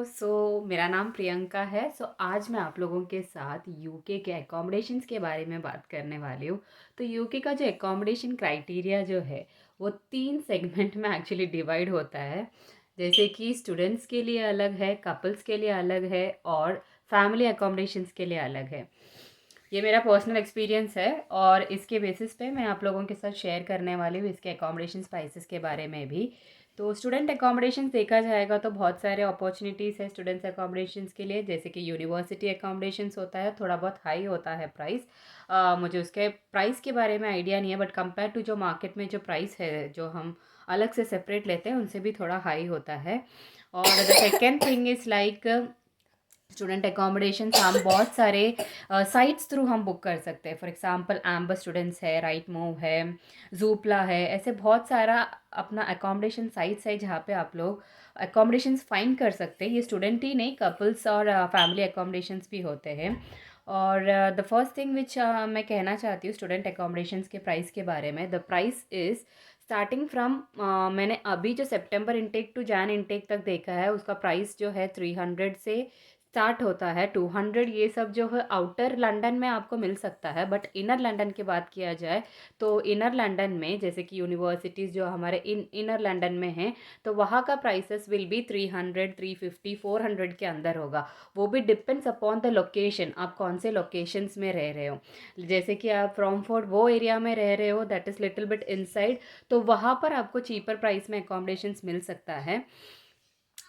मेरा नाम प्रियंका है। आज मैं आप लोगों के साथ यूके के अकोमोडेशंस के बारे में बात करने वाली हूँ। तो यूके का जो अकोमोडेशन क्राइटेरिया जो है वो 3 सेगमेंट में एक्चुअली डिवाइड होता है। जैसे कि स्टूडेंट्स के लिए अलग है, कपल्स के लिए अलग है और फैमिली अकोमोडेशंस के लिए अलग है। ये मेरा पर्सनल एक्सपीरियंस है और इसके बेसिस पे मैं आप लोगों के साथ शेयर करने वाली हूँ इसके अकोमोडेशन प्राइसेस के बारे में भी। तो स्टूडेंट अकोमोडेशंस देखा जाएगा तो बहुत सारे अपॉर्चुनिटीज़ है स्टूडेंट्स अकोमोडेशंस के लिए। जैसे कि यूनिवर्सिटी अकोमोडेशंस होता है, थोड़ा बहुत हाई होता है प्राइस। मुझे उसके प्राइस के बारे में आइडिया नहीं है, बट कंपेयर टू जो मार्केट में जो प्राइस है जो हम अलग से सेपरेट लेते हैं उनसे भी थोड़ा हाई होता है। और the second thing is like student accommodations हम बहुत सारे साइट्स थ्रू हम बुक कर सकते हैं। फॉर एग्जांपल एम्बर स्टूडेंट्स है, राइट मूव है, जूपला है, ऐसे बहुत सारा अपना अकोमोडेशन साइट्स है जहाँ पे आप लोग अकोमोडेशंस फाइंड कर सकते हैं। ये स्टूडेंट ही नहीं, कपल्स और फैमिली अकोमोडेशंस भी होते हैं। और द फर्स्ट थिंग विच मैं कहना चाहती हूँ स्टूडेंट अकोमोडेशंस के प्राइस के बारे में, the price is starting from मैंने अभी जो सितंबर इनटेक टू जैन इनटेक तक देखा है उसका प्राइस जो है 300 से स्टार्ट होता है। 200 ये सब जो है आउटर लंदन में आपको मिल सकता है, बट इनर लंदन की बात किया जाए तो इनर लंदन में जैसे कि यूनिवर्सिटीज़ जो हमारे इनर लंदन में हैं तो वहाँ का प्राइसेस विल बी 300, 350, 400 के अंदर होगा। वो भी डिपेंड्स अपॉन द लोकेशन, आप कौन से लोकेशंस में रह रहे हो। जैसे कि आप फ्रॉमफोर्ड वो एरिया में रह रहे हो that is little bit inside, तो वहाँ पर आपको चीपर प्राइस में अकोमोडेशंस मिल सकता है।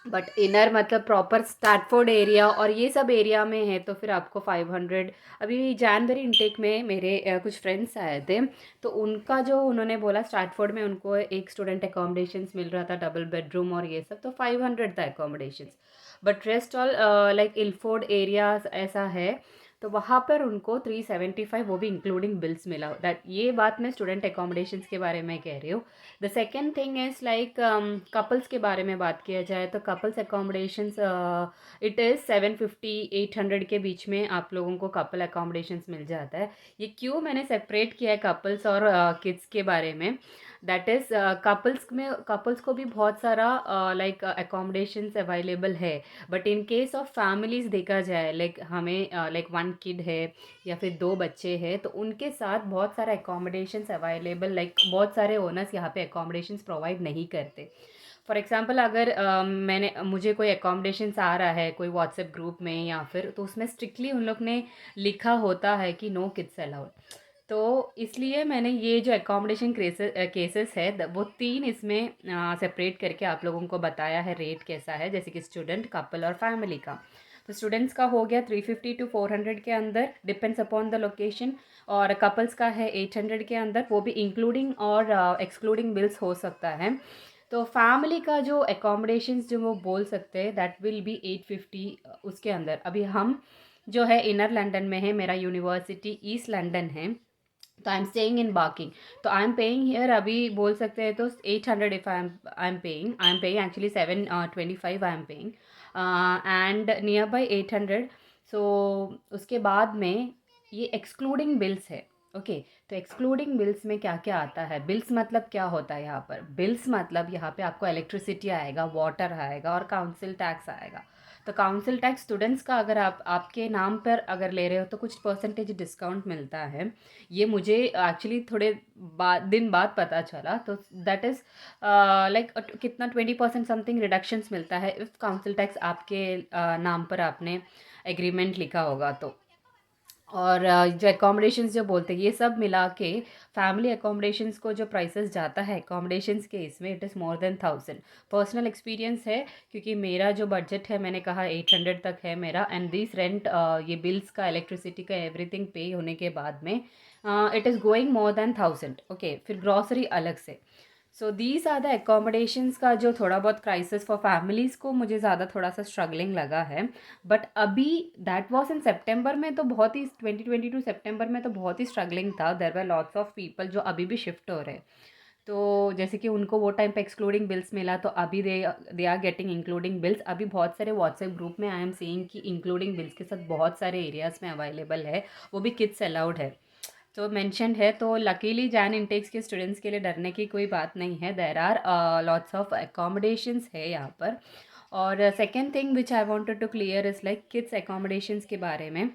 बट इनर मतलब प्रॉपर स्टैटफोर्ड एरिया और ये सब एरिया में है तो फिर आपको 500। अभी जनवरी इनटेक में मेरे कुछ फ्रेंड्स आए थे तो उनका जो उन्होंने बोला स्टैटफोर्ड में उनको एक स्टूडेंट अकोमोडेशंस मिल रहा था, डबल बेडरूम और ये सब, तो 500 था accommodations. But rest all like Ilford areas ऐसा है तो वहाँ पर उनको 375, वो भी इंक्लूडिंग बिल्स मिला। दैट ये बात मैं स्टूडेंट अकोमोडेशंस के बारे में कह रही हूँ। The second thing is like couples के बारे में बात किया जाए तो कपल्स अकोमोडेशंस इट इज़ 750 800 के बीच में आप लोगों को कपल अकोमोडेशंस मिल जाता है। ये क्यों मैंने सेपरेट किया है कपल्स और किड्स के बारे में, दैट इज़ कपल्स को भी बहुत सारा लाइक अकोमोडेशंस अवेलेबल है। But in case of families देखा जाए लाइक हमें लाइक 1 किड है या फिर 2 बच्चे हैं तो उनके साथ बहुत सारे अकोमोडेशंस अवेलेबल, लाइक बहुत सारे ओनर्स यहाँ पे अकोमोडेशंस प्रोवाइड नहीं करते। फॉर एग्जांपल अगर मुझे कोई अकोमोडेशंस आ रहा है कोई व्हाट्सएप ग्रुप में या फिर, तो उसमें स्ट्रिक्टली उन लोग ने लिखा होता है कि नो किड्स अलाउड। तो इसलिए मैंने ये जो अकोमोडेशन केसेस है वो 3 इसमें सेपरेट करके आप लोगों को बताया है रेट कैसा है, जैसे कि स्टूडेंट, कपल और फैमिली का। तो स्टूडेंट्स का हो गया 350 टू 400 के अंदर, डिपेंड्स अपॉन द लोकेशन। और कपल्स का है 800 के अंदर, वो भी इंक्लूडिंग और एक्सक्लूडिंग बिल्स हो सकता है। तो फैमिली का जो अकोमोडेशंस जो वो बोल सकते हैं दैट विल बी 850 उसके अंदर। अभी हम जो है इनर लंदन में है, मेरा यूनिवर्सिटी ईस्ट लंदन है, तो I am staying in barking. तो आई एम पेइंग हियर अभी बोल सकते हैं तो 800 if I am paying actually 725 I am paying and near by 800। सो उसके बाद में ये एक्सक्लूडिंग बिल्स है। ओके, तो एक्सक्लूडिंग बिल्स में क्या क्या आता है, बिल्स मतलब क्या होता है यहाँ पर, बिल्स मतलब यहाँ पे आपको इलेक्ट्रिसिटी आएगा, वाटर आएगा और काउंसिल टैक्स आएगा। तो काउंसिल टैक्स स्टूडेंट्स का अगर आप आपके नाम पर अगर ले रहे हो तो कुछ परसेंटेज डिस्काउंट मिलता है। ये मुझे एक्चुअली थोड़े दिन बाद पता चला। तो दैट इज़ लाइक कितना 20% समथिंग रिडक्शंस मिलता है इफ़ काउंसिल टैक्स आपके नाम पर आपने एग्रीमेंट लिखा होगा तो। और जो अकोमोडेशंस जो बोलते हैं ये सब मिला के फैमिली अकोमोडेशंस को जो प्राइसेस जाता है अकोमोडेशंस के, इसमें it is more than 1000। Personal experience है क्योंकि मेरा जो बजट है मैंने कहा 800 तक है मेरा, एंड दिस रेंट ये बिल्स का, इलेक्ट्रिसिटी का, एवरीथिंग पे होने के बाद में it is going more than 1000। Okay, फिर ग्रॉसरी अलग से। So these are the accommodations का जो थोड़ा बहुत क्राइसिस फॉर फैमिलीज़ को मुझे ज़्यादा थोड़ा सा स्ट्रगलिंग लगा है। बट अभी दैट वाज इन सितंबर में तो बहुत ही 2022 सितंबर में तो बहुत ही स्ट्रगलिंग था। There were lots of people जो अभी भी शिफ्ट हो रहे हैं। तो जैसे कि उनको वो टाइम पे एक्सक्लूडिंग बिल्स मिला तो अभी they are getting including bills. अभी बहुत सारे व्हाट्सएप ग्रुप में आई एम सीइंग कि इंक्लूडिंग बिल्स के साथ बहुत सारे एरियाज़ में अवेलेबल है, वो भी किड्स अलाउड है। तो मेंशन्ड है, तो लकीली जैन इंटेक्स के स्टूडेंट्स के लिए डरने की कोई बात नहीं है। There are lots of accommodations है यहाँ पर। और second thing which I wanted to clear is like kids accommodations के बारे में।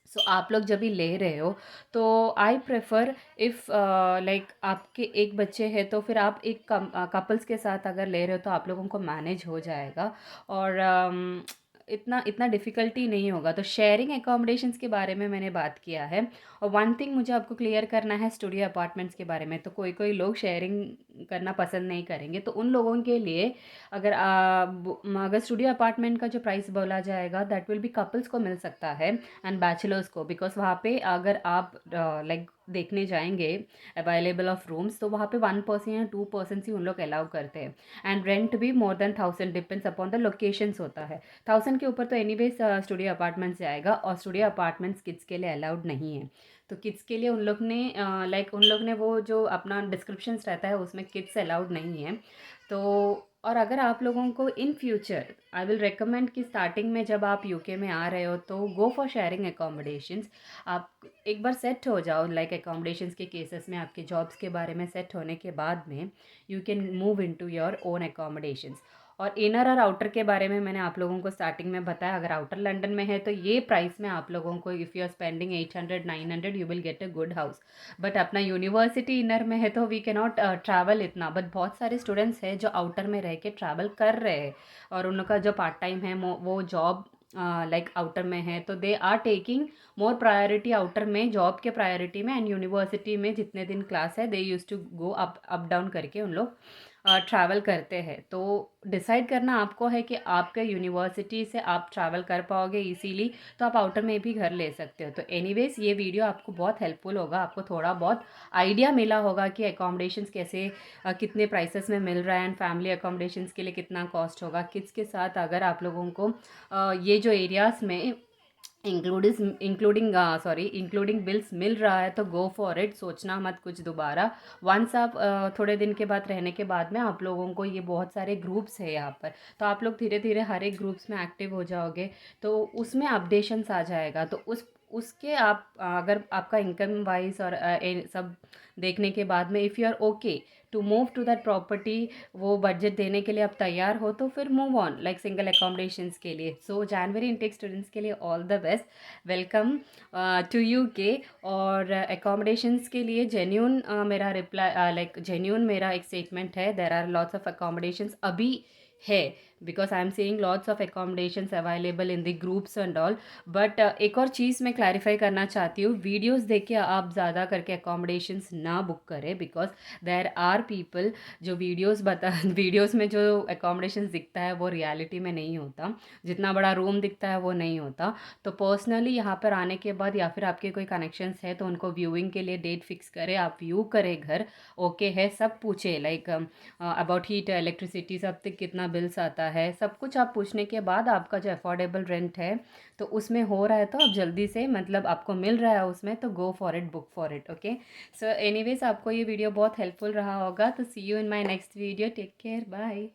सो आप लोग जब भी ले रहे हो तो आई प्रेफर इफ़ लाइक आपके एक बच्चे हैं तो फिर आप एक कपल्स के साथ अगर ले रहे हो तो आप लोगों को मैनेज हो जाएगा और इतना इतना डिफ़िकल्टी नहीं होगा। तो शेयरिंग एकोमोडेशंस के बारे में मैंने बात किया है। और वन थिंग मुझे आपको क्लियर करना है स्टूडियो अपार्टमेंट्स के बारे में। तो कोई कोई लोग शेयरिंग करना पसंद नहीं करेंगे, तो उन लोगों के लिए अगर अगर स्टूडियो अपार्टमेंट का जो प्राइस बोला जाएगा दैट विल बी कपल्स को मिल सकता है एंड बैचलर्स को, बिकॉज वहाँ पे अगर आप लाइक देखने जाएंगे अवेलेबल ऑफ रूम्स तो वहाँ पे 1% या 2% ही उन लोग अलाउ करते हैं। एंड रेंट भी more than 1000 depends upon the locations होता है। 1000 के ऊपर तो एनीवेज स्टूडियो अपार्टमेंट्स जाएगा, और स्टूडियो अपार्टमेंट्स किड्स के लिए अलाउड नहीं है। तो किड्स के लिए उन लोग ने लाइक उन लोग ने वो जो अपना डिस्क्रिप्शंस रहता है उसमें किड्स अलाउड नहीं है। तो और अगर आप लोगों को in future I will recommend कि स्टार्टिंग में जब आप यूके में आ रहे हो तो गो फॉर शेयरिंग एकोमोडेशंस। आप एक बार सेट हो जाओ लाइक एकोमोडेशंस के केसेस में, आपके जॉब्स के बारे में सेट होने के बाद में you can move into your own accommodations. और इनर और आउटर के बारे में मैंने आप लोगों को स्टार्टिंग में बताया। अगर आउटर लंदन में है तो ये प्राइस में आप लोगों को if you are spending 800-900 you will get a good house. But अपना यूनिवर्सिटी इनर में है तो वी कैन नॉट ट्रैवल इतना। बट बहुत सारे स्टूडेंट्स हैं जो आउटर में रह के ट्रैवल कर रहे हैं और उन लोग का जो पार्ट टाइम है वो जॉब लाइक आउटर में है, तो they are taking more priority outer में जॉब के प्रायोरिटी में। एंड यूनिवर्सिटी में जितने दिन क्लास है they use to go up down करके उन लोग ट्रैवल करते हैं। तो डिसाइड करना आपको है कि आपके यूनिवर्सिटी से आप ट्रैवल कर पाओगे इजीली तो आप आउटर में भी घर ले सकते हो। तो एनीवेज ये वीडियो आपको बहुत हेल्पफुल होगा, आपको थोड़ा बहुत आइडिया मिला होगा कि एकोमोडेशंस कैसे कितने प्राइसेस में मिल रहा है एंड फैमिली एकोमोडेशंस के लिए कितना कॉस्ट होगा। किड्स के साथ अगर आप लोगों को ये जो एरियाज़ में इंक्लूडिंग बिल्स मिल रहा है तो गो फॉर इट, सोचना मत कुछ दोबारा। वंस आप थोड़े दिन के बाद रहने के बाद में आप लोगों को ये बहुत सारे ग्रुप्स है यहाँ पर, तो आप लोग धीरे धीरे हर एक ग्रुप्स में एक्टिव हो जाओगे तो उसमें अपडेशंस आ जाएगा। तो उसके आप अगर आपका इनकम वाइज और सब देखने के बाद में if you are okay to move to that property, वो बजट देने के लिए आप तैयार हो तो फिर move on like single accommodations के लिए। सो जनवरी इनटेक स्टूडेंट्स के लिए all the best, welcome to UK. और एकोमोडेशंस के लिए जेन्यून मेरा रिप्लाई लाइक जेन्यून मेरा एक स्टेटमेंट है, there are lots of accommodations अभी है because I am seeing lots of accommodations available in the groups and all. But एक और चीज़ मैं क्लैरिफाई करना चाहती हूँ, वीडियोस देख के आप ज़्यादा करके एकोमोडेशंस ना बुक करें बिकॉज देर आर पीपल जो वीडियोस में जो एकोमोडेशंस दिखता है वो रियलिटी में नहीं होता, जितना बड़ा रूम दिखता है वो नहीं होता। तो पर्सनली यहाँ पर आने के बाद या फिर आपके कोई कनेक्शंस है तो उनको व्यूइंग के लिए डेट फिक्स करें, आप व्यू करें घर, ओके है, सब पूछे लाइक अबाउट हीट इलेक्ट्रिसिटी सब तक कितना बिल्स आता है, सब कुछ आप पूछने के बाद आपका जो अफोर्डेबल रेंट है तो उसमें हो रहा है तो आप जल्दी से मतलब आपको मिल रहा है उसमें तो go for it, book for it. Okay, so anyways आपको ये वीडियो बहुत हेल्पफुल रहा होगा। तो see you in my next video, take care, bye.